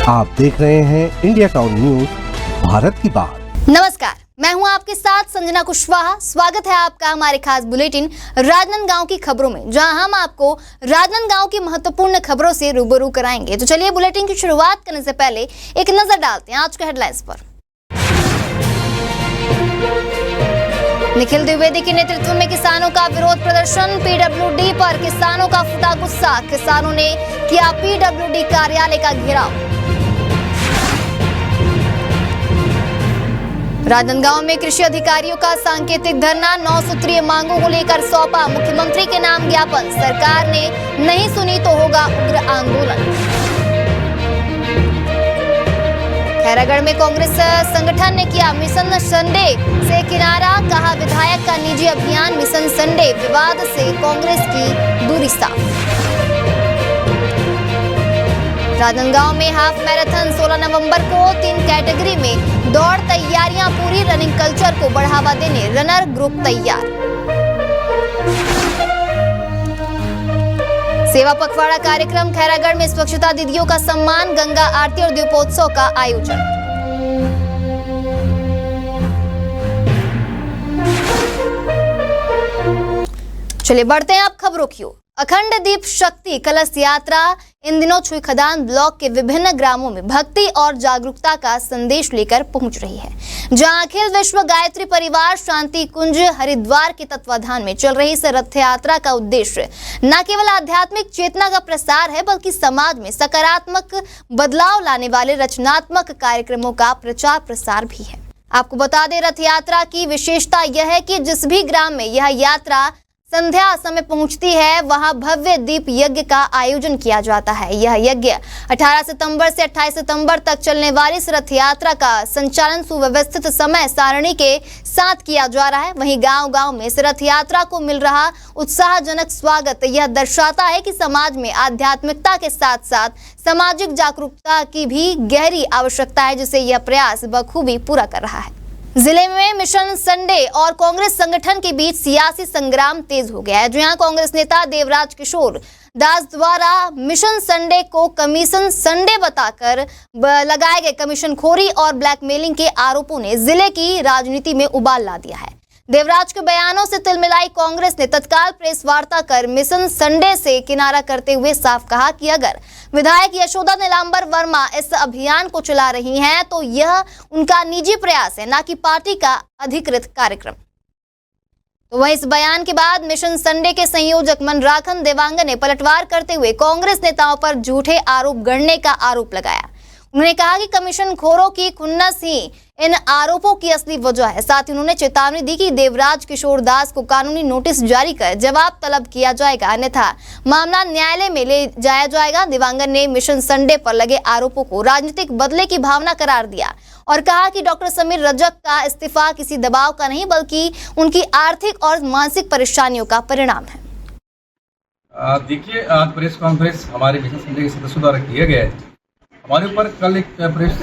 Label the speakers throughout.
Speaker 1: आप देख रहे हैं इंडिया टाउन न्यूज, भारत की बात।
Speaker 2: नमस्कार, मैं हूं आपके साथ संजना कुशवाहा। स्वागत है आपका हमारे खास बुलेटिन राजनांदगांव की खबरों में, जहां हम आपको राजनांदगांव की महत्वपूर्ण खबरों से रूबरू कराएंगे। तो चलिए बुलेटिन की शुरुआत करने से पहले एक नजर डालते हैं आज के हेडलाइंस पर। निखिल द्विवेदी के नेतृत्व में किसानों का विरोध प्रदर्शन, पीडब्ल्यूडी पर किसानों का फूटा गुस्सा, किसानों ने किया पीडब्ल्यूडी कार्यालय का घेराव। राजनांदगांव में कृषि अधिकारियों का सांकेतिक धरना, 9 सूत्रीय मांगों को लेकर सौंपा मुख्यमंत्री के नाम ज्ञापन, सरकार ने नहीं सुनी तो होगा उग्र आंदोलन। खैरागढ़ में कांग्रेस संगठन ने किया मिशन संडे से किनारा, कहा विधायक का निजी अभियान मिशन संडे, विवाद से कांग्रेस की दूरी साफ। राजनांदगांव में हाफ मैराथन 16 नवंबर को 3 कैटेगरी में दौड़, तैयारियां पूरी, रनिंग कल्चर को बढ़ावा देने रनर ग्रुप तैयार। सेवा पखवाड़ा कार्यक्रम, खैरागढ़ में स्वच्छता दीदियों का सम्मान, गंगा आरती और दीपोत्सव का आयोजन। चलिए बढ़ते हैं अब खबरों की ओर। अखंड दीप शक्ति कलश यात्रा इन दिनों छुई खदान ब्लॉक के विभिन्न ग्रामों में भक्ति और जागरूकता का संदेश लेकर पहुंच रही है, जहां अखिल विश्व गायत्री परिवार शांति कुंज हरिद्वार के तत्वाधान में चल रही इस रथ यात्रा का उद्देश्य न केवल आध्यात्मिक चेतना का प्रसार है, बल्कि समाज में सकारात्मक बदलाव लाने वाले रचनात्मक कार्यक्रमों का प्रचार प्रसार भी है। आपको बता दें, रथ यात्रा की विशेषता यह है कि जिस भी ग्राम में यह यात्रा संध्या समय पहुंचती है, वहां भव्य दीप यज्ञ का आयोजन किया जाता है। यह यज्ञ 18 सितंबर से 28 सितंबर तक चलने वाली इस रथ यात्रा का संचालन सुव्यवस्थित समय सारणी के साथ किया जा रहा है। वहीं गांव-गांव में इस रथ यात्रा को मिल रहा उत्साहजनक स्वागत यह दर्शाता है कि समाज में आध्यात्मिकता के साथ साथ सामाजिक जागरूकता की भी गहरी आवश्यकता है, जिसे यह प्रयास बखूबी पूरा कर रहा है। जिले में मिशन संडे और कांग्रेस संगठन के बीच सियासी संग्राम तेज हो गया है, जहां कांग्रेस नेता देवराज किशोर दास द्वारा मिशन संडे को कमीशन संडे बताकर लगाए गए कमीशनखोरी और ब्लैकमेलिंग के आरोपों ने जिले की राजनीति में उबाल ला दिया है। देवराज के बयानों से तिलमिलाई कांग्रेस ने तत्काल प्रेस वार्ता कर मिशन संडे से किनारा करते हुए साफ कहा कि अगर विधायक यशोदा नीलांबर वर्मा इस अभियान को चला रही हैं, तो यह उनका निजी प्रयास है, न कि पार्टी का अधिकृत कार्यक्रम। तो वहीं इस बयान के बाद मिशन संडे के संयोजक मनराखन देवांगन ने पलटवार करते हुए कांग्रेस नेताओं पर झूठे आरोप गढ़ने का आरोप लगाया। उन्होंने कहा कि कमीशनखोरों की खुन्नस ही इन आरोपों की असली वजह है। साथ ही उन्होंने चेतावनी दी कि देवराज किशोर दास को कानूनी नोटिस जारी कर जवाब तलब किया जाएगा, अन्यथा मामला न्यायालय में ले जाया जाएगा। देवांगन ने मिशन संडे पर लगे आरोपों को राजनीतिक बदले की भावना करार दिया और कहा कि डॉक्टर समीर रजक का इस्तीफा किसी दबाव का नहीं, बल्कि उनकी आर्थिक और मानसिक परेशानियों का परिणाम है।
Speaker 3: देखिए, आज प्रेस कॉन्फ्रेंस हमारे मिशन संडे के सदस्यों द्वारा किया गया है। हमारे ऊपर कल एक प्रेस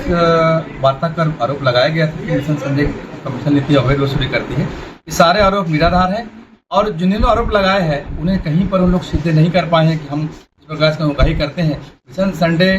Speaker 3: वार्ता कर आरोप लगाया गया था कि मिशन संडे कमीशन नीति अवैध वसूली करती है। ये सारे आरोप निराधार हैं और जिन्होंने आरोप लगाए हैं उन्हें कहीं पर उन लोग सिद्ध नहीं कर पाए हैं कि हम इस प्रकार से उगाही करते हैं। मिशन संडे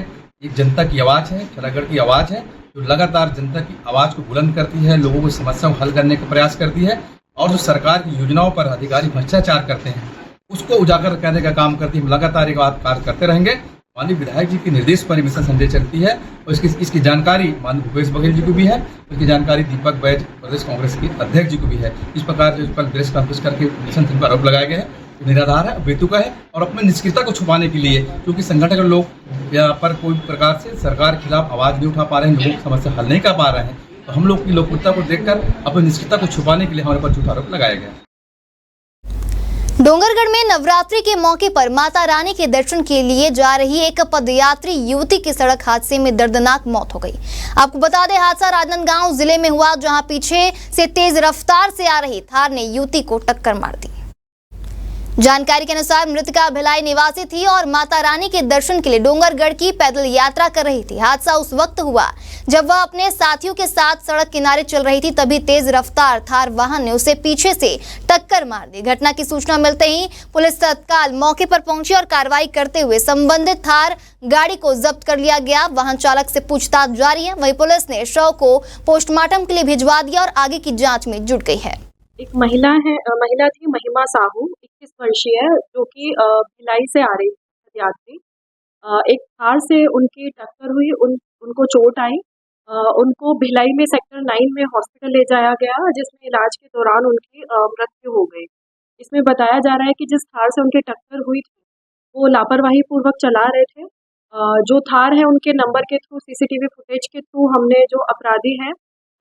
Speaker 3: एक जनता की आवाज़ है, खैरागढ़ की आवाज़ है, जो लगातार जनता की आवाज़ को बुलंद करती है, लोगों की समस्या को हल करने का प्रयास करती है और जो सरकार की योजनाओं पर अधिकारी भ्रष्टाचार करते हैं उसको उजागर करने का काम करती है। हम लगातार एक बात कार्य करते रहेंगे। माननीय विधायक जी के निर्देश पर मिशन संडे चलती है और इसकी जानकारी माननीय भूपेश बघेल जी को भी है, उसकी जानकारी दीपक बैज प्रदेश कांग्रेस के अध्यक्ष जी को भी है। इस प्रकार जो कल प्रेस कॉन्फ्रेंस करके मिशन संडे पर आरोप लगाए गए हैं निराधार है, बेतुका है और अपनी निष्क्रियता को छुपाने के लिए, क्योंकि संगठन लोग यहाँ पर कोई प्रकार से सरकार के खिलाफ आवाज़ नहीं उठा पा रहे हैं, लोगों की समस्या हल नहीं कर पा रहे हैं, तो हम लोग की लोकप्रियता को देखकर अपनी निष्क्रियता को छुपाने के लिए हमारे पर झूठा आरोप लगाया गया।
Speaker 2: डोंगरगढ़ में नवरात्रि के मौके पर माता रानी के दर्शन के लिए जा रही एक पदयात्री युवती की सड़क हादसे में दर्दनाक मौत हो गई। आपको बता दें, हादसा राजनांदगांव जिले में हुआ, जहां पीछे से तेज रफ्तार से आ रही थार ने युवती को टक्कर मार दी। जानकारी के अनुसार मृतका भिलाई निवासी थी और माता रानी के दर्शन के लिए डोंगरगढ़ की पैदल यात्रा कर रही थी। हादसा उस वक्त हुआ जब वह अपने साथियों के साथ सड़क किनारे चल रही थी, तभी तेज रफ्तार थार वाहन ने उसे पीछे से टक्कर मार दी। घटना की सूचना मिलते ही पुलिस तत्काल मौके पर पहुंची और कार्रवाई करते हुए संबंधित थार गाड़ी को जब्त कर लिया गया। वाहन चालक से पूछताछ जारी है। वहीं पुलिस ने शव को पोस्टमार्टम के लिए भिजवा दिया और आगे की जाँच में जुट गई है।
Speaker 4: एक महिला थी महिमा साहू 21 वर्षीय, जो कि भिलाई से आ रही थी यात्री। एक कार से उनकी टक्कर हुई, उनको चोट आई। उनको भिलाई में सेक्टर 9 में हॉस्पिटल ले जाया गया, जिसमें इलाज के दौरान उनकी मृत्यु हो गई। इसमें बताया जा रहा है कि जिस थार से उनकी टक्कर हुई थी वो लापरवाही पूर्वक चला रहे थे। जो थार है उनके नंबर के थ्रू, सीसीटीवी फुटेज के थ्रू हमने जो अपराधी हैं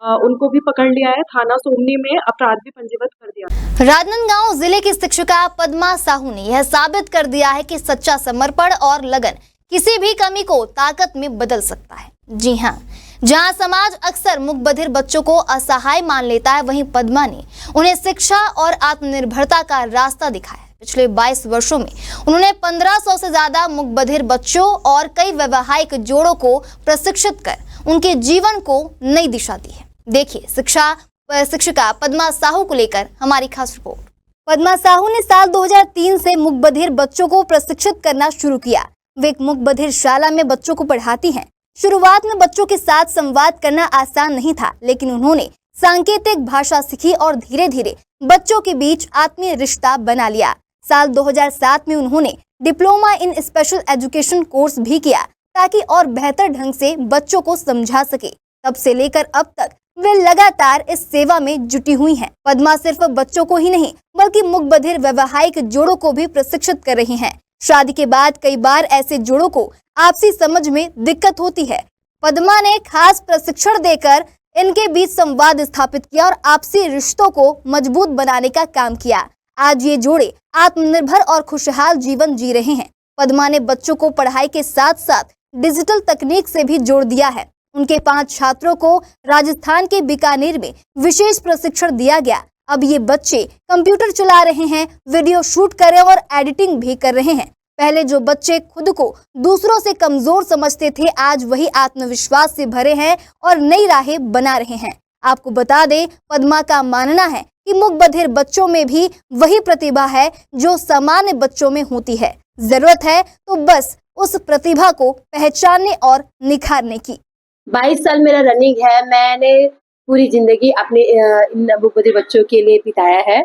Speaker 4: उनको भी पकड़ लिया है। थाना सोमनी में अपराध भी पंजीबद्ध कर दिया।
Speaker 2: राजनांदगांव जिले की शिक्षिका पद्मा साहू ने यह साबित कर दिया है कि सच्चा समर्पण और लगन किसी भी कमी को ताकत में बदल सकता है। जी हाँ, जहां समाज अक्सर मुकबधिर बच्चों को असहाय मान लेता है, वहीं पद्मा ने उन्हें शिक्षा और आत्मनिर्भरता का रास्ता दिखाया। पिछले 22 वर्षों में उन्होंने 1500 से ज्यादा मुकबधिर बच्चों और कई वैवाहिक जोड़ों को प्रशिक्षित कर उनके जीवन को नई दिशा दी है। देखिए शिक्षिका पद्मा साहू को लेकर हमारी खास रिपोर्ट। पद्मा साहू ने साल 2003 से मुकबधिर बच्चों को प्रशिक्षित करना शुरू किया। वे एक मुकबधिर शाला में बच्चों को पढ़ाती हैं। शुरुआत में बच्चों के साथ संवाद करना आसान नहीं था, लेकिन उन्होंने सांकेतिक भाषा सीखी और धीरे धीरे बच्चों के बीच आत्मीय रिश्ता बना लिया। साल 2007 में उन्होंने diploma in special education course भी किया, ताकि और बेहतर ढंग से बच्चों को समझा सके। तब से लेकर अब तक वे लगातार इस सेवा में जुटी हुई हैं। पद्मा सिर्फ बच्चों को ही नहीं, बल्कि मुकबधिर वैवाहिक जोड़ों को भी प्रशिक्षित कर रही हैं। शादी के बाद कई बार ऐसे जोड़ों को आपसी समझ में दिक्कत होती है। पद्मा ने खास प्रशिक्षण देकर इनके बीच संवाद स्थापित किया और आपसी रिश्तों को मजबूत बनाने का काम किया। आज ये जोड़े आत्मनिर्भर और खुशहाल जीवन जी रहे हैं। पद्मा ने बच्चों को पढ़ाई के साथ साथ डिजिटल तकनीक से भी जोड़ दिया है। उनके 5 छात्रों को राजस्थान के बीकानेर में विशेष प्रशिक्षण दिया गया। अब ये बच्चे कंप्यूटर चला रहे हैं, वीडियो शूट कर रहे हैं और एडिटिंग भी कर रहे हैं। पहले जो बच्चे खुद को दूसरों से कमजोर समझते थे, आज वही आत्मविश्वास से भरे हैं और नई राहें बना रहे हैं। आपको बता दें, पद्मा का मानना है कि मुकबधिर बच्चों में भी वही प्रतिभा है जो सामान्य बच्चों में होती है। जरूरत है तो बस उस प्रतिभा को पहचानने और निखारने की।
Speaker 5: 22 साल मेरा रनिंग है। मैंने पूरी जिंदगी अपने इन मुकबधिर बच्चों के लिए बिताया है।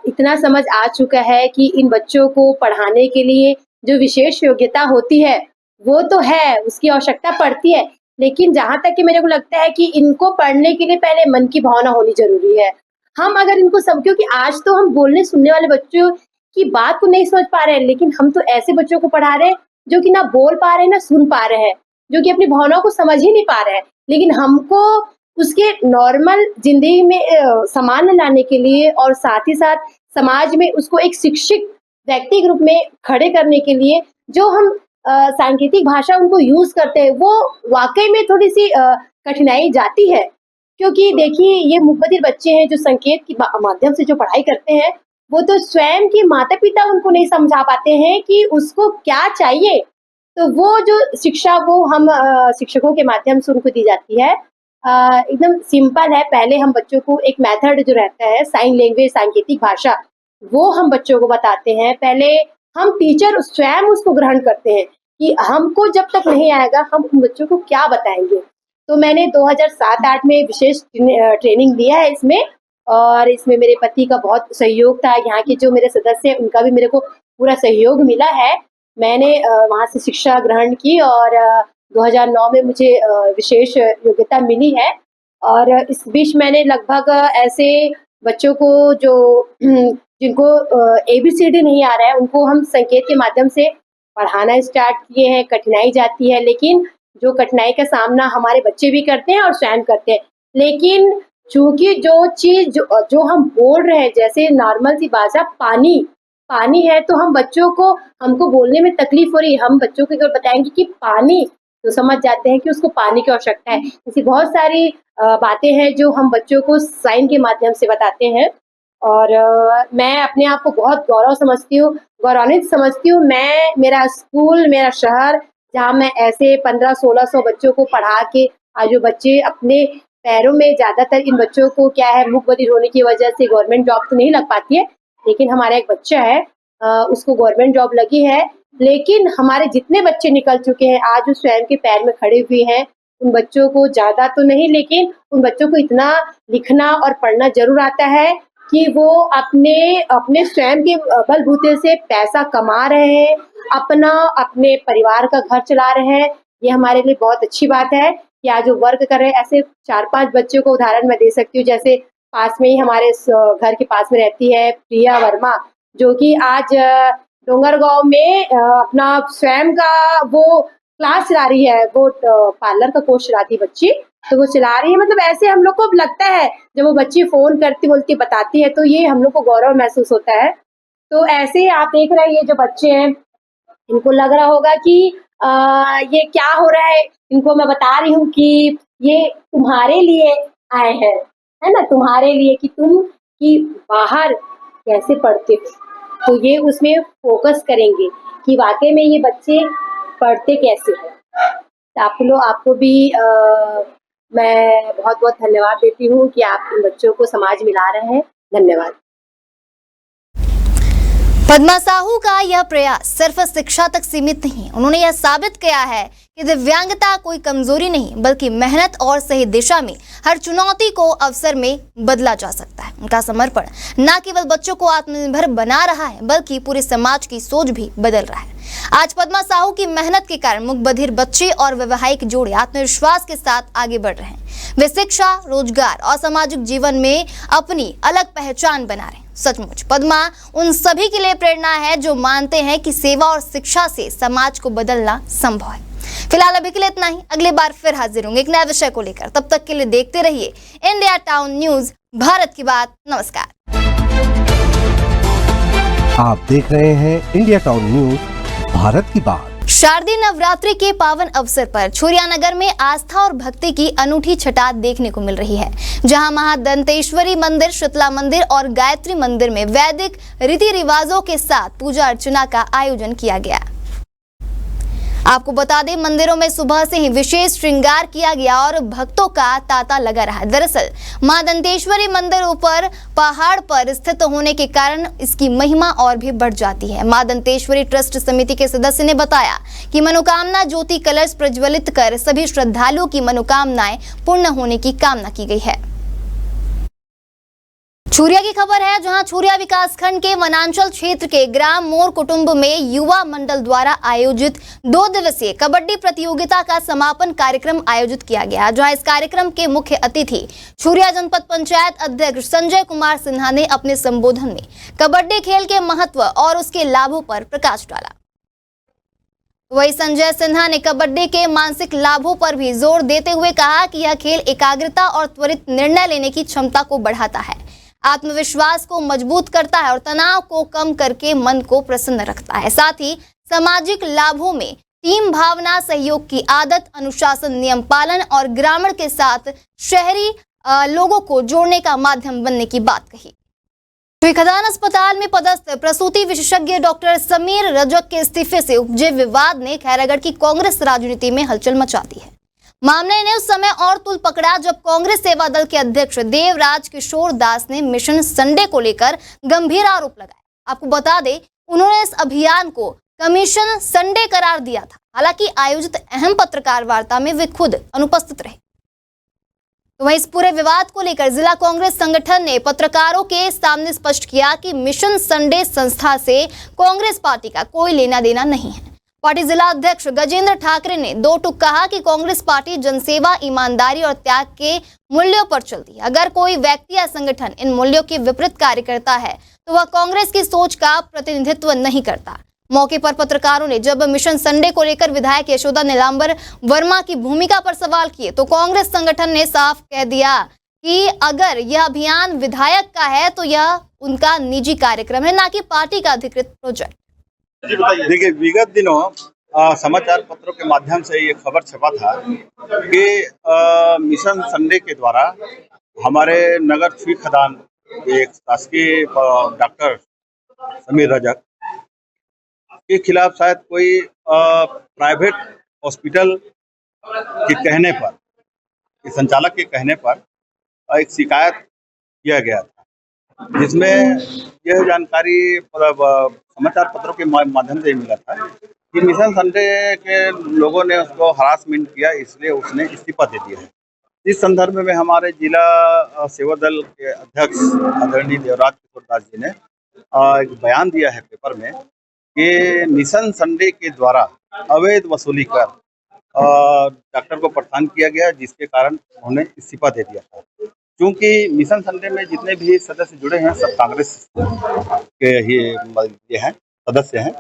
Speaker 5: इतना समझ आ चुका है कि इन बच्चों को पढ़ाने के लिए जो विशेष योग्यता होती है वो तो है, उसकी आवश्यकता पड़ती है, लेकिन जहाँ तक कि मेरे को लगता है कि इनको पढ़ने के लिए पहले मन की भावना होनी जरूरी है। हम अगर इनको सब, क्योंकि आज तो हम बोलने सुनने वाले बच्चों की बात को नहीं समझ पा रहे हैं, लेकिन हम तो ऐसे बच्चों को पढ़ा रहे हैं जो कि ना बोल पा रहे हैं ना सुन पा रहे हैं, जो कि अपनी भावनाओं को समझ ही नहीं पा रहे हैं। लेकिन हमको उसके नॉर्मल जिंदगी में सामान्य लाने के लिए और साथ ही साथ समाज में उसको एक शिक्षित व्यक्ति के रूप में खड़े करने के लिए जो हम सांकेतिक भाषा उनको यूज करते हैं, वो वाकई में थोड़ी सी कठिनाई जाती है। क्योंकि देखिए, ये मुकबधिर बच्चे हैं जो संकेत के माध्यम से जो पढ़ाई करते हैं, वो तो स्वयं के माता पिता उनको नहीं समझा पाते हैं कि उसको क्या चाहिए। तो वो जो शिक्षा वो हम शिक्षकों के माध्यम से उनको दी जाती है, एकदम सिंपल है। पहले हम बच्चों को एक मेथड जो रहता है साइन लैंग्वेज, सांकेतिक भाषा, वो हम बच्चों को बताते हैं। पहले हम टीचर स्वयं उसको ग्रहण करते हैं कि हमको जब तक नहीं आएगा हम उन बच्चों को क्या बताएंगे। तो मैंने 2007-8 में विशेष ट्रेनिंग लिया है इसमें, और इसमें मेरे पति का बहुत सहयोग था। यहाँ के जो मेरे सदस्य हैं उनका भी मेरे को पूरा सहयोग मिला है। मैंने वहाँ से शिक्षा ग्रहण की और 2009 में मुझे विशेष योग्यता मिली है। और इस बीच मैंने लगभग ऐसे बच्चों को जो जिनको ABCD नहीं आ रहा है, उनको हम संकेत के माध्यम से पढ़ाना स्टार्ट किए हैं। कठिनाई जाती है, लेकिन जो कठिनाई का सामना हमारे बच्चे भी करते हैं और स्वयं करते हैं। लेकिन चूंकि जो चीज जो हम बोल रहे हैं, जैसे नॉर्मल सी भाषा पानी है, तो हम बच्चों को, हमको बोलने में तकलीफ हो रही है, हम बच्चों को अगर बताएंगे कि पानी, तो समझ जाते हैं कि उसको पानी की आवश्यकता है। ऐसी बहुत सारी बातें हैं जो हम बच्चों को साइन के माध्यम से बताते हैं। और मैं अपने आप को बहुत गौरवान्वित समझती हूँ। मैं, मेरा स्कूल, मेरा शहर, जहाँ मैं ऐसे 1500-1600 बच्चों को पढ़ा के आज जो बच्चे अपने पैरों में, ज़्यादातर इन बच्चों को क्या है, मूक बधिर होने की वजह से गवर्नमेंट जॉब तो नहीं लग पाती है, लेकिन हमारा एक बच्चा है उसको गवर्नमेंट जॉब लगी है। लेकिन हमारे जितने बच्चे निकल चुके हैं आज वो स्वयं के पैर में खड़े हुए हैं, उन बच्चों को ज़्यादा तो नहीं, लेकिन उन बच्चों को इतना लिखना और पढ़ना ज़रूर आता है कि वो अपने स्वयं के बलबूते से पैसा कमा रहे हैं, अपने परिवार का घर चला रहे हैं। ये हमारे लिए बहुत अच्छी बात है कि आज वो वर्क कर रहे हैं। ऐसे 4-5 बच्चों को उदाहरण मैं दे सकती हूँ, जैसे पास में ही हमारे घर के पास में रहती है प्रिया वर्मा, जो कि आज डोंगरगांव में अपना स्वयं का वो क्लास चला रही है, वो पार्लर का कोर्स चलाती है बच्ची, तो वो चला रही है। मतलब ऐसे हम लोग को लगता है जब वो बच्ची फोन करती बोलती बताती है तो ये हम लोग को गौरव महसूस होता है। तो ऐसे आप देख रहे हैं ये जो बच्चे हैं इनको लग रहा होगा कि ये क्या हो रहा है। इनको मैं बता रही हूँ कि ये तुम्हारे लिए आए हैं, है ना, तुम्हारे लिए कि तुम कि बाहर कैसे पढ़ते हो, तो ये उसमें फोकस करेंगे कि वाकई में ये बच्चे पढ़ते कैसे हैं। तो आपको भी मैं बहुत बहुत धन्यवाद देती हूँ कि आप इन बच्चों को समाज में ला रहे हैं। धन्यवाद।
Speaker 2: पद्मा साहू का यह प्रयास सिर्फ शिक्षा तक सीमित नहीं, उन्होंने यह साबित किया है कि दिव्यांगता कोई कमजोरी नहीं बल्कि मेहनत और सही दिशा में हर चुनौती को अवसर में बदला जा सकता है। उनका समर्पण न केवल बच्चों को आत्मनिर्भर बना रहा है बल्कि पूरे समाज की सोच भी बदल रहा है। आज पद्मा साहू की मेहनत के कारण मूक बधिर बच्चे और वैवाहिक जोड़े आत्मविश्वास के साथ आगे बढ़ रहे हैं। वे शिक्षा, रोजगार और सामाजिक जीवन में अपनी अलग पहचान बना रहे हैं। सचमुच पद्मा उन सभी के लिए प्रेरणा है जो मानते हैं कि सेवा और शिक्षा से समाज को बदलना संभव है। फिलहाल अभी के लिए इतना ही, अगली बार फिर हाजिर होंगे एक नए विषय को लेकर। तब तक के लिए देखते रहिए इंडिया टाउन न्यूज, भारत की बात। नमस्कार।
Speaker 1: आप देख रहे हैं इंडिया टाउन न्यूज, भारत की बात।
Speaker 2: शारदीय नवरात्रि के पावन अवसर पर छोरिया नगर में आस्था और भक्ति की अनूठी छटा देखने को मिल रही है, जहां महादंतेश्वरी मंदिर, शीतला मंदिर और गायत्री मंदिर में वैदिक रीति रिवाजों के साथ पूजा अर्चना का आयोजन किया गया। आपको बता दें, मंदिरों में सुबह से ही विशेष श्रृंगार किया गया और भक्तों का तांता लगा रहा। दरअसल मां दंतेश्वरी मंदिर ऊपर पहाड़ पर स्थित होने के कारण इसकी महिमा और भी बढ़ जाती है। मां दंतेश्वरी ट्रस्ट समिति के सदस्य ने बताया कि मनोकामना ज्योति कलश प्रज्वलित कर सभी श्रद्धालुओं की मनोकामनाएं पूर्ण होने की कामना की गई है। छुरिया की खबर है, जहां छुरिया विकासखंड के वनांचल क्षेत्र के ग्राम मोर कुटुंब में युवा मंडल द्वारा आयोजित 2 दिवसीय कबड्डी प्रतियोगिता का समापन कार्यक्रम आयोजित किया गया, जहां इस कार्यक्रम के मुख्य अतिथि छुरिया जनपद पंचायत अध्यक्ष संजय कुमार सिन्हा ने अपने संबोधन में कबड्डी खेल के महत्व और उसके लाभों पर प्रकाश डाला। वही संजय सिन्हा ने कबड्डी के मानसिक लाभों पर भी जोर देते हुए कहा कि यह खेल एकाग्रता और त्वरित निर्णय लेने की क्षमता को बढ़ाता है, आत्मविश्वास को मजबूत करता है और तनाव को कम करके मन को प्रसन्न रखता है। साथ ही सामाजिक लाभों में टीम भावना, सहयोग की आदत, अनुशासन, नियम पालन और ग्रामीण के साथ शहरी लोगों को जोड़ने का माध्यम बनने की बात कही। खदान अस्पताल में पदस्थ प्रसूति विशेषज्ञ डॉक्टर समीर रजक के इस्तीफे से उपजे विवाद ने खैरागढ़ की कांग्रेस राजनीति में हलचल मचा दी है। मामले ने उस समय और तुल पकड़ा जब कांग्रेस सेवा दल के अध्यक्ष देवराज किशोर दास ने मिशन संडे को लेकर गंभीर आरोप लगाया। आपको बता दें, उन्होंने इस अभियान को कमीशन संडे करार दिया था। हालांकि आयोजित अहम पत्रकार वार्ता में वे खुद अनुपस्थित रहे। तो वहीं इस पूरे विवाद को लेकर जिला कांग्रेस संगठन ने पत्रकारों के सामने स्पष्ट किया कि मिशन संडे संस्था से कांग्रेस पार्टी का कोई लेना देना नहीं है। पार्टी जिला अध्यक्ष गजेंद्र ठाकरे ने 2 टूक कहा कि कांग्रेस पार्टी जनसेवा, ईमानदारी और त्याग के मूल्यों पर चलती है। अगर कोई व्यक्ति या संगठन इन मूल्यों के विपरीत कार्य करता है तो वह कांग्रेस की सोच का प्रतिनिधित्व नहीं करता। मौके पर पत्रकारों ने जब मिशन संडे को लेकर विधायक यशोदा नीलांबर वर्मा की भूमिका पर सवाल किए तो कांग्रेस संगठन ने साफ कह दिया कि अगर यह अभियान विधायक का है तो यह उनका निजी कार्यक्रम है, न कि पार्टी का अधिकृत प्रोजेक्ट।
Speaker 6: देखिए, विगत दिनों समाचार पत्रों के माध्यम से ये खबर छपा था कि मिशन संडे के द्वारा हमारे नगर छुई खदान एक शासकीय डॉक्टर समीर रजक के खिलाफ शायद कोई प्राइवेट हॉस्पिटल के कहने पर, संचालक के कहने पर एक शिकायत किया गया था, जिसमें यह जानकारी समाचार पत्रों के माध्यम से मिला था कि मिशन संडे के लोगों ने उसको हरासमेंट किया, इसलिए उसने इस्तीफा दे दिया है। इस संदर्भ में हमारे जिला सेवा दल के अध्यक्ष आदरणीय देवराज किशोर दास जी ने एक बयान दिया है पेपर में कि मिशन संडे के द्वारा अवैध वसूली कर डॉक्टर को परेशान किया गया, जिसके कारण उन्होंने इस्तीफा दे दिया था। क्योंकि मिशन संडे में जितने भी सदस्य जुड़े हैं सब कांग्रेस के ही ये हैं, सदस्य हैं,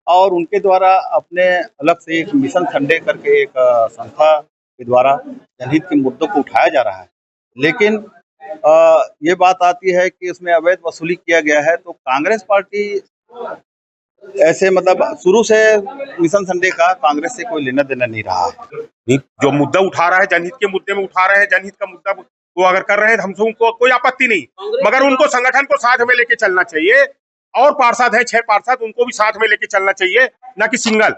Speaker 6: और उनके द्वारा अपने अलग से एक मिशन संडे करके एक संस्था के द्वारा जनहित के मुद्दों को उठाया जा रहा है। लेकिन ये बात आती है कि उसमें अवैध वसूली किया गया है, तो कांग्रेस पार्टी ऐसे मतलब शुरू से मिशन संडे का कांग्रेस से कोई लेना देना नहीं रहा है।
Speaker 7: जो मुद्दा उठा रहा है जनहित के मुद्दे में उठा रहे हैं, जनहित का मुद्दा वो अगर कर रहे हैं हमसे उनको कोई आपत्ति नहीं, मगर उनको संगठन को साथ में लेके चलना चाहिए। और पार्षद है 6 पार्षद, उनको भी साथ में लेके चलना चाहिए, ना कि सिंगल।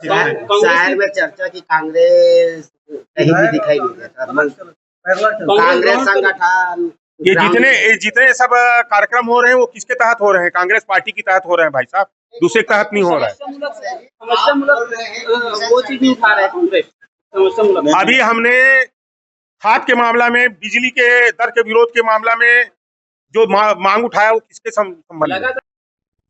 Speaker 8: शहर में चर्चा की कांग्रेस कहीं भी दिखाई नहीं देता। कांग्रेस संगठन
Speaker 7: ये जितने सब कार्यक्रम हो रहे हैं वो किसके तहत हो रहे हैं? कांग्रेस पार्टी के तहत हो रहे हैं भाई साहब, दूसरे के तहत नहीं हो रहा है। अभी हमने खाद के मामला में, बिजली के दर के विरोध के मामला में जो मांग उठाया वो किसके संबंध में?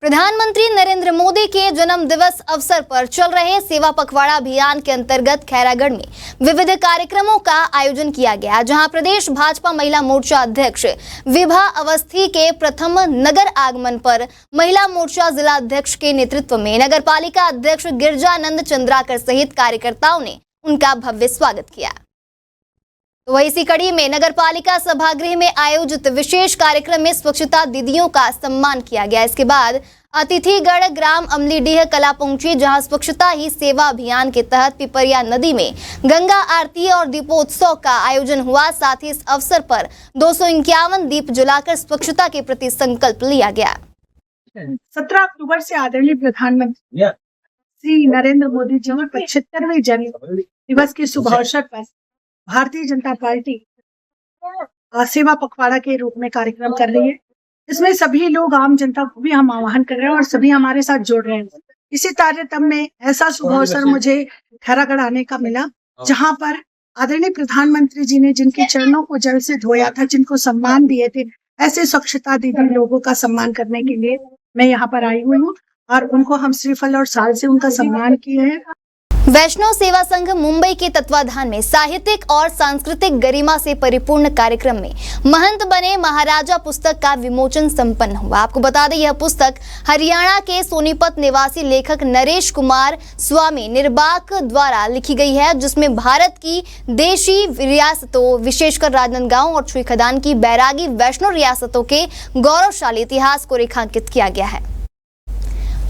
Speaker 2: प्रधानमंत्री नरेंद्र मोदी के जन्म दिवस अवसर पर चल रहे सेवा पखवाड़ा अभियान के अंतर्गत खैरागढ़ में विविध कार्यक्रमों का आयोजन किया गया, जहां प्रदेश भाजपा महिला मोर्चा अध्यक्ष विभा अवस्थी के प्रथम नगर आगमन पर महिला मोर्चा जिला अध्यक्ष के नेतृत्व में नगर पालिका अध्यक्ष गिरजानंद चंद्राकर सहित कार्यकर्ताओं ने उनका भव्य स्वागत किया। तो वही इसी कड़ी में नगर पालिका सभागृह में आयोजित विशेष कार्यक्रम में स्वच्छता दीदियों का सम्मान किया गया। इसके बाद अतिथिगढ़ ग्राम अमलीडीह कला पहुंची, जहां स्वच्छता ही सेवा अभियान के तहत पिपरिया नदी में गंगा आरती और दीपोत्सव का आयोजन हुआ। साथ ही इस अवसर पर 251 दीप जलाकर स्वच्छता के प्रति संकल्प लिया गया।
Speaker 9: 17 अक्टूबर से आदरणीय प्रधानमंत्री श्री नरेंद्र मोदी जी के 75वें जन्म दिवस के शुभ अवसर पर भारतीय जनता पार्टी सेवा पखवाड़ा के रूप में कार्यक्रम कर रही है। इसमें सभी लोग, आम जनता को भी हम आह्वान कर रहे हैं और सभी हमारे साथ जुड़ रहे हैं। इसी तारतम्य में ऐसा शुभ अवसर मुझे खैरागढ़ आने का मिला, जहां पर आदरणीय प्रधानमंत्री जी ने जिनके चरणों को जल से धोया था, जिनको सम्मान दिए थे, ऐसे स्वच्छता दीदी लोगों का सम्मान करने के लिए मैं यहाँ पर आई हुई हूँ और उनको हम श्रीफल और साल से उनका सम्मान किए हैं।
Speaker 2: वैष्णव सेवा संघ मुंबई के तत्वाधान में साहित्यिक और सांस्कृतिक गरिमा से परिपूर्ण कार्यक्रम में महंत बने महाराजा पुस्तक का विमोचन संपन्न हुआ। आपको बता दें, यह पुस्तक हरियाणा के सोनीपत निवासी लेखक नरेश कुमार स्वामी निर्बाक द्वारा लिखी गई है, जिसमें भारत की देशी रियासतों, विशेषकर राजनांदगांव और छुईखदान की बैरागी वैष्णव रियासतों के गौरवशाली इतिहास को रेखांकित किया गया है।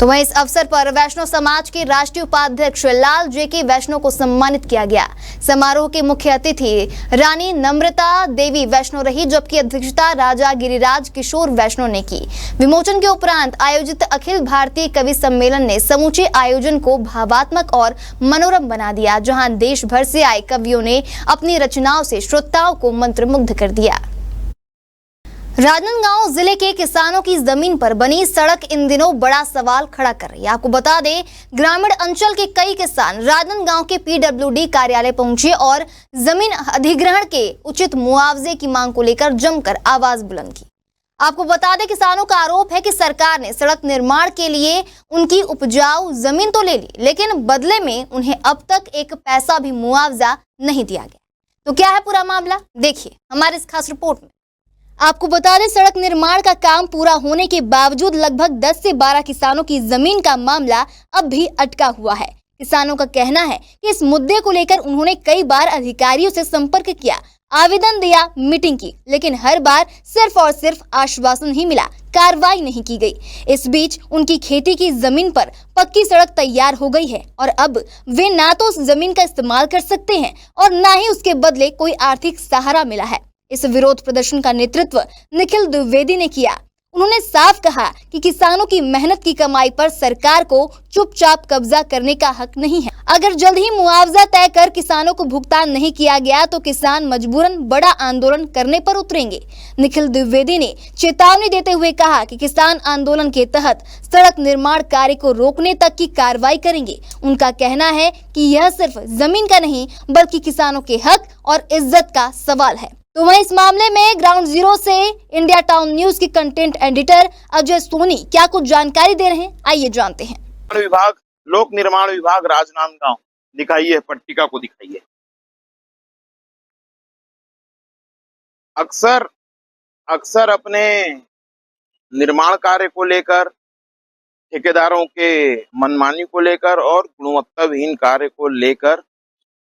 Speaker 2: तो वहीं इस अवसर पर वैष्णव समाज के राष्ट्रीय उपाध्यक्ष लाल जेके वैष्णव को सम्मानित किया गया। समारोह के मुख्य अतिथि रानी नम्रता देवी वैष्णव रही, जबकि अध्यक्षता राजा गिरिराज किशोर वैष्णव ने की। विमोचन के उपरांत आयोजित अखिल भारतीय कवि सम्मेलन ने समूचे आयोजन को भावात्मक और मनोरम बना दिया, जहां देश भर से आए कवियों ने अपनी रचनाओं से श्रोताओं को मंत्रमुग्ध कर दिया। राजनांदगांव जिले के किसानों की जमीन पर बनी सड़क इन दिनों बड़ा सवाल खड़ा कर रही है। आपको बता दें, ग्रामीण अंचल के कई किसान राजनांदगांव के पीडब्ल्यूडी कार्यालय पहुंचे और जमीन अधिग्रहण के उचित मुआवजे की मांग को लेकर जमकर आवाज बुलंद की। आपको बता दें, किसानों का आरोप है कि सरकार ने सड़क निर्माण के लिए उनकी उपजाऊ जमीन तो ले ली, लेकिन बदले में उन्हें अब तक एक पैसा भी मुआवजा नहीं दिया गया। तो क्या है पूरा मामला, देखिए हमारे इस खास रिपोर्ट में। आपको बता दें, सड़क निर्माण का काम पूरा होने के बावजूद लगभग 10 से 12 किसानों की जमीन का मामला अब भी अटका हुआ है। किसानों का कहना है कि इस मुद्दे को लेकर उन्होंने कई बार अधिकारियों से संपर्क किया, आवेदन दिया, मीटिंग की, लेकिन हर बार सिर्फ और सिर्फ आश्वासन ही मिला, कार्रवाई नहीं की गई। इस बीच उनकी खेती की जमीन पर पक्की सड़क तैयार हो गई है और अब वे ना तो उस जमीन का इस्तेमाल कर सकते हैं और ना ही उसके बदले कोई आर्थिक सहारा मिला है। इस विरोध प्रदर्शन का नेतृत्व निखिल द्विवेदी ने किया। उन्होंने साफ कहा कि किसानों की मेहनत की कमाई पर सरकार को चुपचाप कब्जा करने का हक नहीं है। अगर जल्द ही मुआवजा तय कर किसानों को भुगतान नहीं किया गया तो किसान मजबूरन बड़ा आंदोलन करने पर उतरेंगे। निखिल द्विवेदी ने चेतावनी देते हुए कहा कि किसान आंदोलन के तहत सड़क निर्माण कार्य को रोकने तक की कार्रवाई करेंगे। उनका कहना है कि यह सिर्फ जमीन का नहीं बल्कि किसानों के हक और इज्जत का सवाल है। तो वहीं इस मामले में ग्राउंड जीरो से इंडिया टाउन न्यूज की कंटेंट एडिटर अजय सोनी क्या कुछ जानकारी दे रहे हैं, आइए जानते हैं।
Speaker 10: विभाग, लोक निर्माण विभाग, राजनांदगांव, दिखाइए पट्टिका को दिखाइए। अक्सर अपने निर्माण कार्य को लेकर, ठेकेदारों के मनमानी को लेकर और गुणवत्ताहीन कार्य को लेकर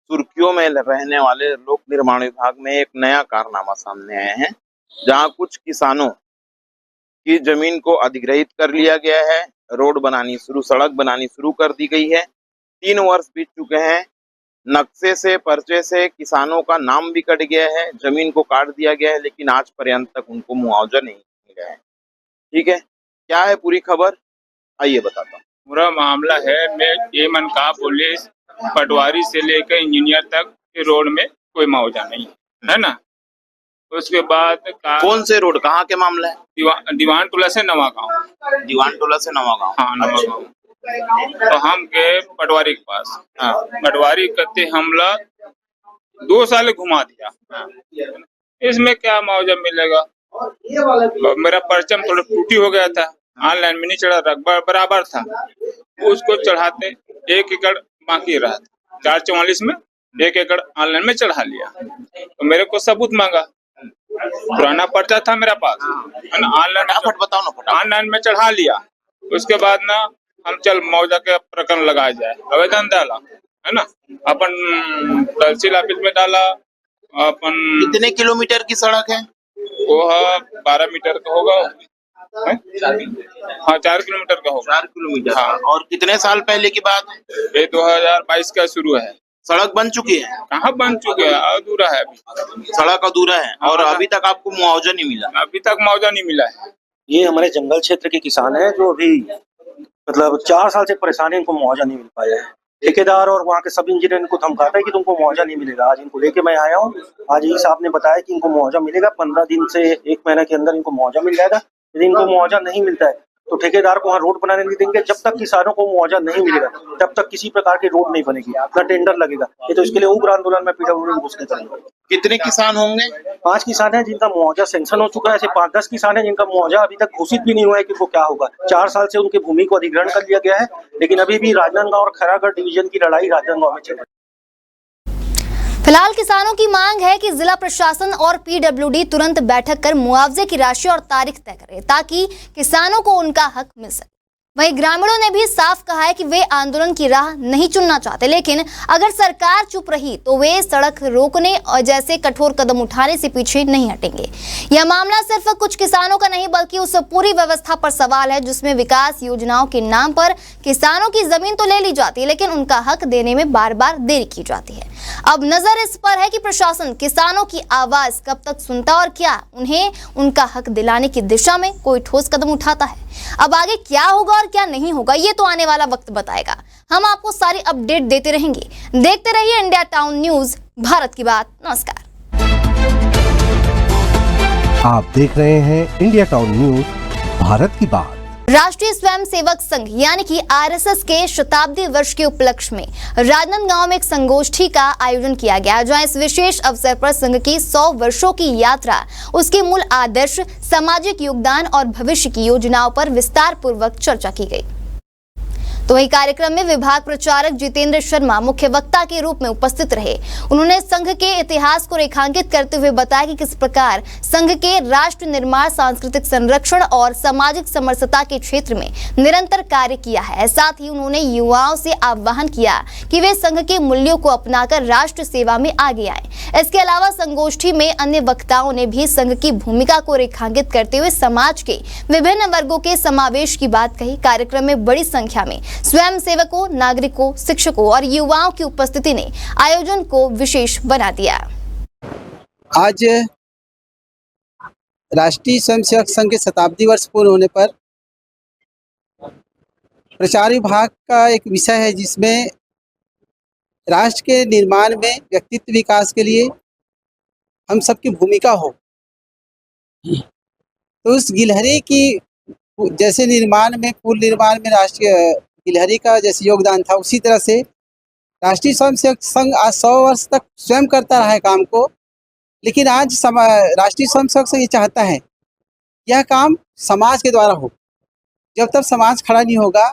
Speaker 10: सुर्खियों में रहने वाले लोक निर्माण विभाग में एक नया कारनामा सामने आया है, जहां कुछ किसानों की जमीन को अधिग्रहित कर लिया गया है। सड़क बनानी शुरू कर दी गई है। 3 वर्ष बीत चुके हैं। नक्शे से, पर्चे से किसानों का नाम भी कट गया है, जमीन को काट दिया गया है, लेकिन आज पर्यंत तक उनको मुआवजा नहीं मिला है। ठीक है, क्या है पूरी खबर, आइए बताता हूँ।
Speaker 11: पूरा मामला है, मैं ये मन का पुलिस पटवारी से लेकर इंजीनियर तक के रोड में कोई मुआवजा नहीं है ना। उसके बाद
Speaker 10: कौन से रोड, कहाँ के मामला है?
Speaker 11: दीवान टोला से नवागांव।
Speaker 10: दीवान टोला से नवागांव,
Speaker 11: हाँ नवागांव। तो हम के पटवारी के पास, हाँ पटवारी कहते हमला 2 साल घुमा दिया। इसमें क्या मुआवजा मिलेगा? मेरा परचम थोड़ा टूटी हो गया था, ऑनलाइन में नहीं चढ़ा, रकबा बराबर था, उसको चढ़ाते 1 एकड़ बाकी रहा था। 444 में 1 एकड़ ऑनलाइन में चढ़ा लिया। तो मेरे को सबूत मांगा, पुराना पर्चा था मेरे पास, ऑनलाइन में चढ़ा लिया। उसके बाद ना हम चल मुआवजा के प्रकरण लगाया जाए, आवेदन डाला है ना, अपन तहसील ऑफिस में डाला। अपन
Speaker 10: कितने किलोमीटर की सड़क है?
Speaker 11: वो 12 मीटर का होगा, हाँ 4 किलोमीटर का होगा।
Speaker 10: 4 किलोमीटर,
Speaker 11: हाँ।
Speaker 10: और कितने साल पहले की बात है?
Speaker 11: ये 2022 का शुरू है।
Speaker 10: सड़क बन चुकी है?
Speaker 11: कहाँ बन चुके है, अधूरा है अभी।
Speaker 10: सड़क अधूरा है और अभी तक आपको मुआवजा नहीं मिला?
Speaker 11: अभी तक मुआवजा नहीं मिला है।
Speaker 12: ये हमारे जंगल क्षेत्र के किसान हैं जो अभी मतलब 4 साल से परेशान है, इनको मुआवजा नहीं मिल पाया है। ठेकेदार और वहाँ के सब इंजीनियर इनको धमकाता है कि तुमको मुआवजा नहीं मिलेगा। आज इनको लेके मैं आया हूँ, आज यही साहब ने बताया कि इनको मुआवजा मिलेगा, 15 दिन से 1 महीने के अंदर इनको मुआवजा मिल जाएगा। यदि इनको मुआवजा नहीं मिलता है तो ठेकेदार को वहाँ रोड बनाने नहीं देंगे। जब तक किसानों को मुआवजा नहीं मिलेगा तब तक किसी प्रकार की रोड नहीं बनेगी, ना टेंडर लगेगा। ये तो इसके लिए उग्र आंदोलन में पीडब्ल्यूडी घुसने करेंगे।
Speaker 10: कितने किसान होंगे?
Speaker 12: 5 किसान हैं जिनका मुआवजा सैंक्शन हो चुका है। ऐसे 5-10 किसान हैं जिनका मुआवजा अभी तक घोषित भी नहीं हुआ है कि वो क्या होगा। 4 साल से उनकी भूमि को अधिग्रहण कर लिया गया है, लेकिन अभी भी राजनांदगांव और खैरागढ़ डिवीजन की लड़ाई राजनांदगांव में चल रही है।
Speaker 2: फिलहाल किसानों की मांग है कि जिला प्रशासन और पीडब्ल्यूडी तुरंत बैठक कर मुआवजे की राशि और तारीख तय करे ताकि किसानों को उनका हक मिल सके। वहीं ग्रामीणों ने भी साफ कहा है कि वे आंदोलन की राह नहीं चुनना चाहते, लेकिन अगर सरकार चुप रही तो वे सड़क रोकने और जैसे कठोर कदम उठाने से पीछे नहीं हटेंगे। यह मामला सिर्फ कुछ किसानों का नहीं बल्कि उस पूरी व्यवस्था पर सवाल है जिसमें विकास योजनाओं के नाम पर किसानों की जमीन तो ले ली जाती है, लेकिन उनका हक देने में बार बार देरी की जाती है। अब नजर इस पर है कि प्रशासन किसानों की आवाज कब तक सुनता और क्या उन्हें उनका हक दिलाने की दिशा में कोई ठोस कदम उठाता है। अब आगे क्या होगा और क्या नहीं होगा ये तो आने वाला वक्त बताएगा। हम आपको सारी अपडेट देते रहेंगे। देखते रहिए इंडिया टाउन न्यूज, भारत की बात। नमस्कार।
Speaker 1: आप देख रहे हैं इंडिया टाउन न्यूज, भारत की बात।
Speaker 2: राष्ट्रीय स्वयंसेवक संघ यानी कि आरएसएस के शताब्दी वर्ष के उपलक्ष्य में राजनांदगांव में एक संगोष्ठी का आयोजन किया गया, जहां इस विशेष अवसर पर संघ की 100 वर्षों की यात्रा, उसके मूल आदर्श, सामाजिक योगदान और भविष्य की योजनाओं पर विस्तार पूर्वक चर्चा की गई। तो वही कार्यक्रम में विभाग प्रचारक जितेंद्र शर्मा मुख्य वक्ता के रूप में उपस्थित रहे। उन्होंने संघ के इतिहास को रेखांकित करते हुए बताया कि किस प्रकार संघ के राष्ट्र निर्माण, सांस्कृतिक संरक्षण और सामाजिक समरसता के क्षेत्र में निरंतर कार्य किया है। साथ ही उन्होंने युवाओं से आह्वान किया कि वे संघ के मूल्यों को अपनाकर राष्ट्र सेवा में आगे आए। इसके अलावा संगोष्ठी में अन्य वक्ताओं ने भी संघ की भूमिका को रेखांकित करते हुए समाज के विभिन्न वर्गों के समावेश की बात कही। कार्यक्रम में बड़ी संख्या में स्वयं सेवकों, नागरिकों, शिक्षकों और युवाओं की उपस्थिति ने आयोजन को विशेष बना दिया।
Speaker 13: आज
Speaker 8: राष्ट्रीय स्वयंसेवक संघ के शताब्दी वर्ष पूर्ण होने पर प्रचार विभाग का एक विषय है जिसमें राष्ट्र के निर्माण में व्यक्तित्व विकास के लिए हम सबकी भूमिका हो। तो उस गिलहरी की जैसे निर्माण में, पूर्ण निर्माण में राष्ट्रीय गिलहरी का जैसे योगदान था, उसी तरह से राष्ट्रीय स्वयंसेवक संघ आज 100 वर्ष तक स्वयं करता रहा है काम को। लेकिन आज राष्ट्रीय स्वयंसेवक संघ ये चाहता है यह काम समाज के द्वारा हो। जब तक समाज खड़ा नहीं होगा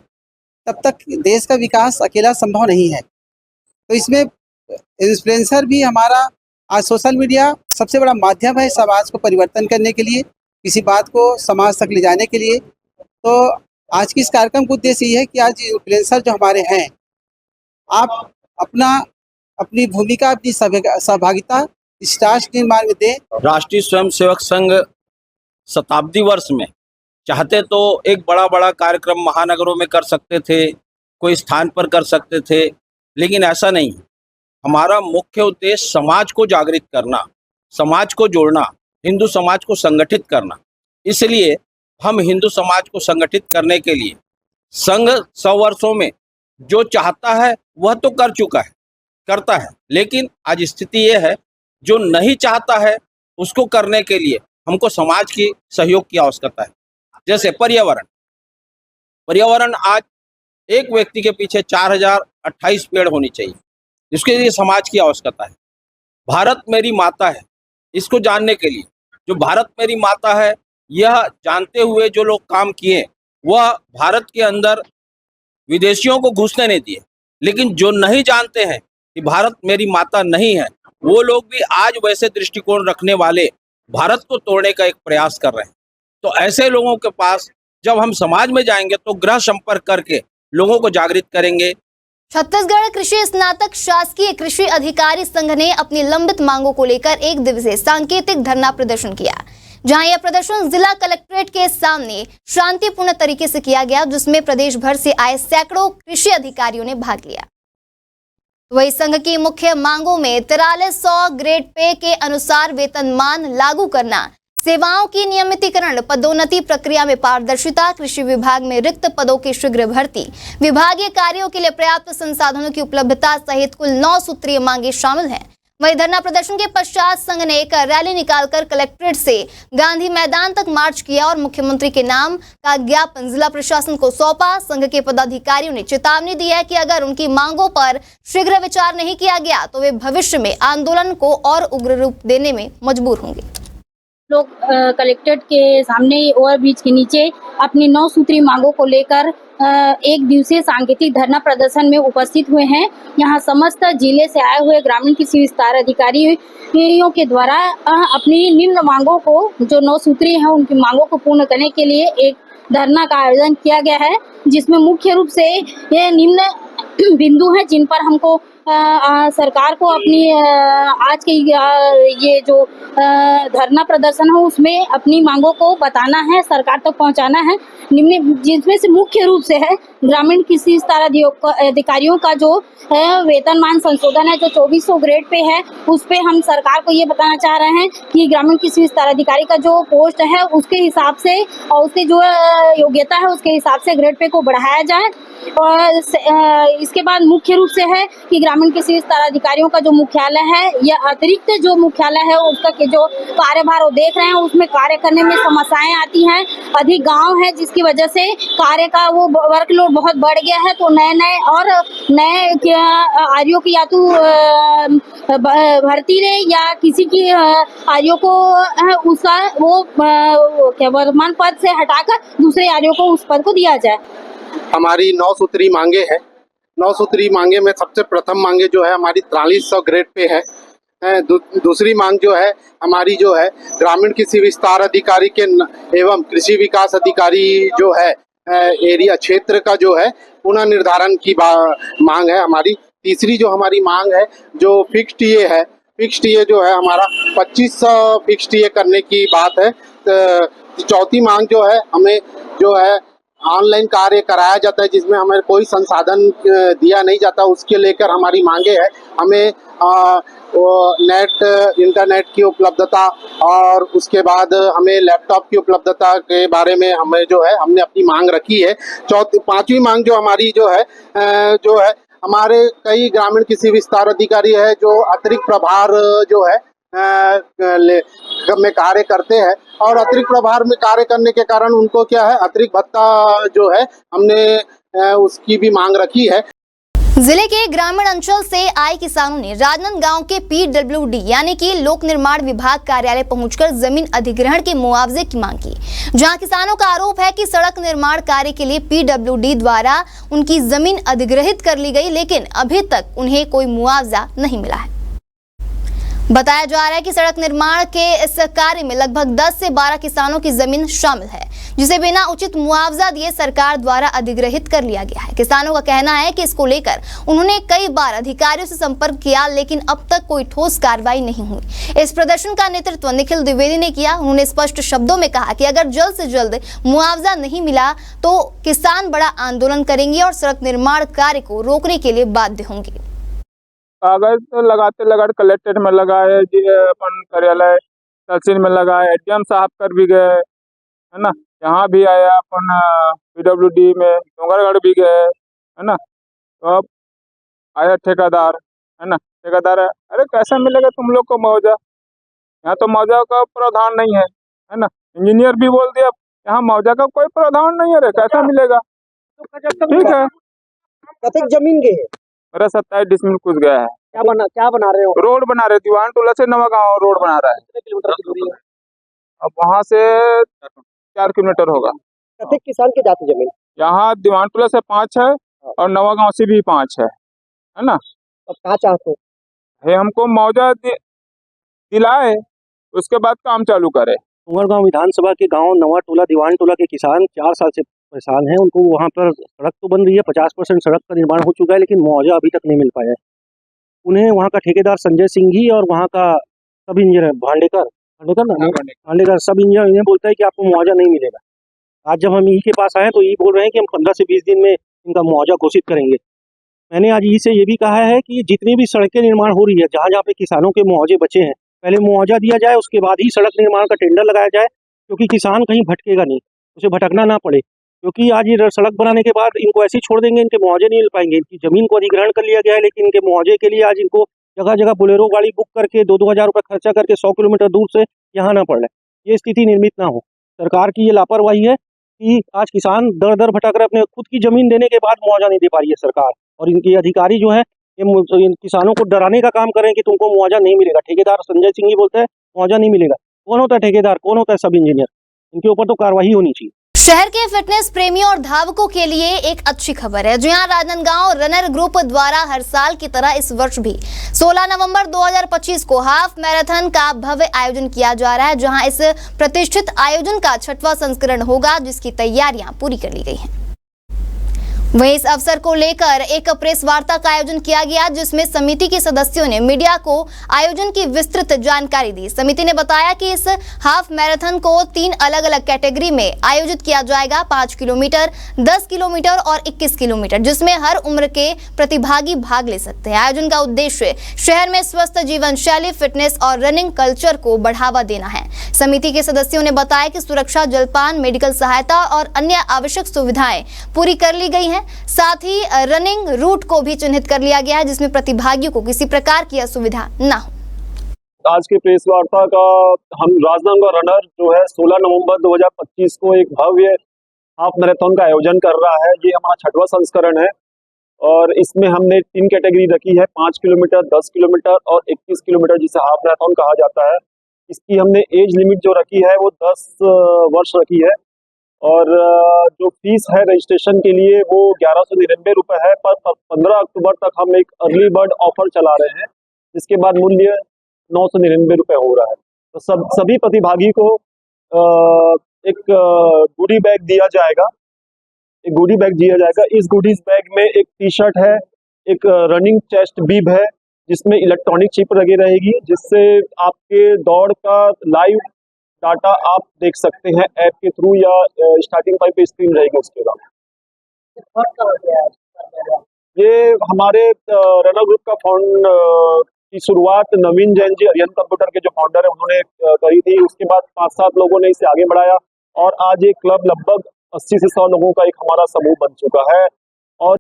Speaker 8: तब तक देश का विकास अकेला संभव नहीं है। तो इसमें इन्फ्लुएंसर भी हमारा, आज सोशल मीडिया सबसे बड़ा माध्यम है समाज को परिवर्तन करने के लिए, किसी बात को समाज तक ले जाने के लिए। तो आज की इस कार्यक्रम का उद्देश्य ये है कि आज इन्फ्लुएंसर जो हमारे हैं, आप अपनी भूमिका, अपनी सहभागिता इस राष्ट्र निर्माण में दें।
Speaker 12: राष्ट्रीय स्वयंसेवक संघ शताब्दी वर्ष में चाहते तो एक बड़ा कार्यक्रम महानगरों में कर सकते थे, कोई स्थान पर कर सकते थे, लेकिन ऐसा नहीं। हमारा मुख्य उद्देश्य समाज को जागृत करना, समाज को जोड़ना, हिंदू समाज को संगठित करना। इसलिए हम हिंदू समाज को संगठित करने के लिए संघ 100 वर्षों में जो चाहता है वह तो कर चुका है, करता है, लेकिन आज स्थिति ये है जो नहीं चाहता है उसको करने के लिए हमको समाज की सहयोग की आवश्यकता है। जैसे पर्यावरण आज एक व्यक्ति के पीछे 4028 पेड़ होनी चाहिए, इसके लिए समाज की आवश्यकता है। भारत मेरी माता है, इसको जानने के लिए जो भारत मेरी माता है यह जानते हुए जो लोग काम किए वह भारत के अंदर विदेशियों को घुसने नहीं दिए। लेकिन जो नहीं जानते हैं कि भारत मेरी माता नहीं है, वो लोग भी आज वैसे दृष्टिकोण रखने वाले भारत को तोड़ने का एक प्रयास कर रहे हैं। तो ऐसे लोगों के पास जब हम समाज में जाएंगे तो गृह संपर्क करके लोगों को जागृत करेंगे।
Speaker 2: छत्तीसगढ़ कृषि स्नातक शासकीय कृषि अधिकारी संघ ने अपनी लंबित मांगों को लेकर 1 दिवसीय सांकेतिक धरना प्रदर्शन किया, जहां यह प्रदर्शन जिला कलेक्ट्रेट के सामने शांतिपूर्ण तरीके से किया गया, जिसमें प्रदेश भर से आए सैकड़ों कृषि अधिकारियों ने भाग लिया। वही संघ की मुख्य मांगों में 4300 ग्रेड पे के अनुसार वेतनमान लागू करना, सेवाओं की नियमितीकरण, पदोन्नति प्रक्रिया में पारदर्शिता, कृषि विभाग में रिक्त पदों की शीघ्र भर्ती, विभागीय कार्यों के लिए पर्याप्त संसाधनों की उपलब्धता सहित कुल 9 सूत्रीय मांगे शामिल हैं। वहीं धरना प्रदर्शन के पश्चात संघ ने एक रैली निकालकर कलेक्ट्रेट से गांधी मैदान तक मार्च किया और मुख्यमंत्री के नाम का ज्ञापन जिला प्रशासन को सौंपा। संघ के पदाधिकारियों ने चेतावनी दी है कि अगर उनकी मांगों पर शीघ्र विचार नहीं किया गया तो वे भविष्य में आंदोलन को और उग्र रूप देने में मजबूर होंगे।
Speaker 13: लोग कलेक्ट्रेट के सामने ओवरब्रिज के नीचे अपनी 9 सूत्री मांगों को लेकर 1 दिवसीय सांकेतिक धरना प्रदर्शन में उपस्थित हुए हैं। यहाँ समस्त जिले से आए हुए ग्रामीण कृषि विस्तार अधिकारियों के द्वारा अपनी निम्न मांगों को, जो 9 सूत्री हैं, उनकी मांगों को पूर्ण करने के लिए एक धरना का आयोजन किया गया है, जिसमें मुख्य रूप से ये निम्न बिंदु हैं जिन पर हमको सरकार को अपनी आज के ये जो धरना प्रदर्शन है उसमें अपनी मांगों को बताना है, सरकार तक पहुंचाना है। निम्न जिसमें से मुख्य रूप से है ग्रामीण कृषि विस्तार अधिकारियों का जो वेतनमान संशोधन है, जो 2400 ग्रेड पे है, उस पे हम सरकार को ये बताना चाह रहे हैं कि ग्रामीण कृषि विस्तार अधिकारी का जो पोस्ट है उसके हिसाब से और उसकी जो योग्यता है उसके हिसाब से ग्रेड पे को बढ़ाया जाए। और इसके बाद मुख्य रूप से है कि ग्रामीण कृषि विस्तार अधिकारियों का जो मुख्यालय है या अतिरिक्त जो मुख्यालय है उसका के जो कार्यभार वो देख रहे हैं उसमें कार्य करने में समस्याएं आती हैं। अधिक गांव है जिसकी वजह से कार्य का वो वर्कलोड बहुत बढ़ गया है। तो नए आर्यों की या तो भर्ती रहे या किसी की आर्यों को उसका वो क्या वर्तमान पद से हटाकर दूसरे आर्यों को उस पद को दिया जाए।
Speaker 6: हमारी 9 सूत्री मांगे हैं। 9 सूत्री मांगे में सबसे प्रथम मांगे जो है हमारी 4300 ग्रेड पे है। दूसरी मांग जो है हमारी जो है ग्रामीण कृषि विस्तार अधिकारी के एवं कृषि विकास अधिकारी जो है एरिया क्षेत्र का जो है पुनः निर्धारण की मांग है हमारी। तीसरी जो हमारी मांग है जो फिक्स्ड टीए है, फिक्स्ड टीए जो है हमारा 2500 फिक्स्ड टीए करने की बात है। चौथी मांग जो है हमें जो है
Speaker 14: ऑनलाइन कार्य कराया जाता है जिसमें हमें कोई संसाधन दिया नहीं जाता, उसके लेकर हमारी मांगे है। हमें इंटरनेट की उपलब्धता और उसके बाद हमें लैपटॉप की उपलब्धता के बारे में हमें जो है हमने अपनी मांग रखी है। पांचवी मांग जो हमारी जो है हमारे कई ग्रामीण कृषि विस्तार अधिकारी है जो अतिरिक्त प्रभार जो है में कार्य करते हैं और अतिरिक्त प्रभार में कार्य करने के कारण उनको क्या है अतिरिक्त भत्ता जो है हमने उसकी भी मांग रखी है।
Speaker 2: जिले के ग्रामीण अंचल से आए किसानों ने राजनांदगांव के PWD यानी कि लोक निर्माण विभाग कार्यालय पहुंचकर जमीन अधिग्रहण के मुआवजे की मांग की, जहां किसानों का आरोप है कि सड़क निर्माण कार्य के लिए PWD द्वारा उनकी जमीन अधिग्रहित कर ली गई, लेकिन अभी तक उन्हें कोई मुआवजा नहीं मिला है। बताया जा रहा है कि सड़क निर्माण के इस कार्य में लगभग 10 से 12 किसानों की जमीन शामिल है, जिसे बिना उचित मुआवजा दिए सरकार द्वारा अधिग्रहित कर लिया गया है। किसानों का कहना है कि इसको लेकर उन्होंने कई बार अधिकारियों से संपर्क किया, लेकिन अब तक कोई ठोस कार्रवाई नहीं हुई। इस प्रदर्शन का नेतृत्व निखिल द्विवेदी ने किया। उन्होंने स्पष्ट शब्दों में कहा कि अगर जल्द से जल्द मुआवजा नहीं मिला तो किसान बड़ा आंदोलन करेंगे और सड़क निर्माण कार्य को रोकने के लिए बाध्य होंगे।
Speaker 11: कागज तो लगाते कलेक्ट्रेट में लगाए, अपन कार्यालय तहसील में लगाए, डीएम साहब कर भी गए, है ना, यहाँ भी आया अपन PWD में डोंगरगढ़ भी गए, है ना। तो अब आया ठेकेदार, है ना, ठेकेदार अरे कैसे मिलेगा तुम लोग को मुआवजा, यहाँ तो मुआवजा का प्रावधान नहीं है ना। इंजीनियर भी बोल दिया यहाँ मुआवजा का कोई प्रावधान नहीं है, रे कैसा मिलेगा। ठीक है,
Speaker 15: कतक जमीन के है?
Speaker 11: मेरा 27 डिसमिल कुछ गया है।
Speaker 15: क्या बना रहे हो?
Speaker 11: रोड बना रहे, दीवान टोला से नवागांव रोड बना रहा है।
Speaker 15: कितने किलोमीटर की दूरी है?
Speaker 11: अब वहाँ से 4 किलोमीटर होगा।
Speaker 15: कतक किसान के जाती जमीन?
Speaker 11: यहाँ दीवान टोला से 5 है और नवागांव से भी 5 है ना।
Speaker 15: अब कहाँ चाहते
Speaker 11: है हमको मुआवजा दिलाए, उसके बाद काम चालू करे।
Speaker 12: डोंगरगांव विधानसभा के गांव नवा टोला दीवान टोला के किसान 4 साल से परेशान हैं। उनको वहां पर सड़क तो बन रही है, 50% सड़क का निर्माण हो चुका है, लेकिन मुआवजा अभी तक नहीं मिल पाया है। उन्हें वहां का ठेकेदार संजय सिंह ही और वहां का सब इंजीनियर भांडेकर सब इंजीनियर इन्हें बोलता है कि आपको मुआवजा नहीं मिलेगा। आज जब हम ई के पास आए तो ई बोल रहे हैं कि हम 15 से 20 दिन में इनका मुआवजा घोषित करेंगे। मैंने आज ई से ये भी कहा है कि जितनी भी सड़कें निर्माण हो रही है, जहाँ जहाँ पे किसानों के मुआवजे बचे हैं, पहले मुआवजा दिया जाए, उसके बाद ही सड़क निर्माण का टेंडर लगाया जाए, क्योंकि किसान कहीं भटकेगा नहीं, उसे भटकना ना पड़े। क्योंकि आज ये सड़क बनाने के बाद इनको ऐसे ही छोड़ देंगे, इनके मुआवजे नहीं मिल पाएंगे। इनकी जमीन को अधिग्रहण कर लिया गया है, लेकिन इनके मुआवजे के लिए आज इनको जगह जगह बोलेरो गाड़ी बुक करके 2-2 हज़ार रुपये खर्चा करके 100 किलोमीटर दूर से यहाँ ना पड़ रहा है। ये स्थिति निर्मित ना हो। सरकार की ये लापरवाही है कि आज किसान दर दर भटक रहे, अपने खुद की जमीन देने के बाद मुआवजा नहीं दे पा रही है सरकार। और इनके अधिकारी जो है ये किसानों को डराने का काम करें कि तुमको मुआवजा नहीं मिलेगा। ठेकेदार संजय सिंह ही बोलते हैं मुआवजा नहीं मिलेगा। कौन होता है ठेकेदार, कौन होता है सब इंजीनियर? इनके ऊपर तो कार्रवाई होनी चाहिए।
Speaker 2: शहर के फिटनेस प्रेमियों और धावकों के लिए एक अच्छी खबर है। जी हां, राजनांदगांव रनर ग्रुप द्वारा हर साल की तरह इस वर्ष भी 16 नवंबर 2025 को हाफ मैराथन का भव्य आयोजन किया जा रहा है, जहां इस प्रतिष्ठित आयोजन का 6वां संस्करण होगा, जिसकी तैयारियां पूरी कर ली गई हैं। वहीं इस अवसर को लेकर एक प्रेस वार्ता का आयोजन किया गया, जिसमें समिति के सदस्यों ने मीडिया को आयोजन की विस्तृत जानकारी दी। समिति ने बताया कि इस हाफ मैराथन को 3 अलग अलग कैटेगरी में आयोजित किया जाएगा, 5 किलोमीटर, 10 किलोमीटर और 21 किलोमीटर, जिसमें हर उम्र के प्रतिभागी भाग ले सकते हैं। आयोजन का उद्देश्य शहर में स्वस्थ जीवन शैली, फिटनेस और रनिंग कल्चर को बढ़ावा देना है। समिति के सदस्यों ने बताया कि सुरक्षा, जलपान, मेडिकल सहायता और अन्य आवश्यक सुविधाएं पूरी कर ली गई हैं। साथ ही रनिंग रूट को भी चिन्हित कर लिया गया है, जिसमें प्रतिभागियों को किसी प्रकार की असुविधा न हो।
Speaker 16: आज के प्रेस वार्ता का हम राजनांदगांव रनर जो है 16 नवंबर 2025 को एक भव्य हाफ मैराथन का आयोजन कर रहा है। ये हमारा 6वां संस्करण है और इसमें हमने 3 कैटेगरी रखी है, 5 किलोमीटर, 10 किलोमीटर और 21 किलोमीटर, जिसे हाफ मैराथन कहा जाता है। इसकी हमने एज लिमिट जो रखी है वो 10 वर्ष रखी है और जो फीस है रजिस्ट्रेशन के लिए वो 1199 रुपये है। पर 15 अक्टूबर तक हम एक अर्ली बर्ड ऑफर चला रहे हैं, जिसके बाद मूल्य 999 रुपये हो रहा है। तो सभी प्रतिभागी को एक गुडी बैग दिया जाएगा, इस गुडीज बैग में एक टी-शर्ट है, एक रनिंग चेस्ट बीब है, जिसमें इलेक्ट्रॉनिक चिप लगी रहेगी, जिससे आपके दौड़ का लाइव डाटा आप देख सकते हैं ऐप के थ्रू या स्टार्टिंग पे स्क्रीन रहेगी उसके बाद। ये हमारे रनर ग्रुप का फंड की शुरुआत नवीन जैन जी अरियन कंप्यूटर के जो फाउंडर है उन्होंने करी थी। उसके बाद 5-7 लोगों ने इसे आगे बढ़ाया और आज ये क्लब लगभग 80 से 100 लोगों का एक हमारा समूह बन चुका है। और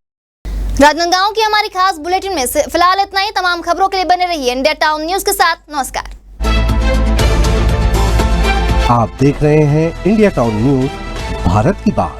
Speaker 2: राजनांदगांव की हमारी खास बुलेटिन में से फिलहाल इतना ही। तमाम खबरों के लिए बने रहिए इंडिया टाउन न्यूज के साथ। नमस्कार।
Speaker 1: आप देख रहे हैं इंडिया टाउन न्यूज, भारत की बात।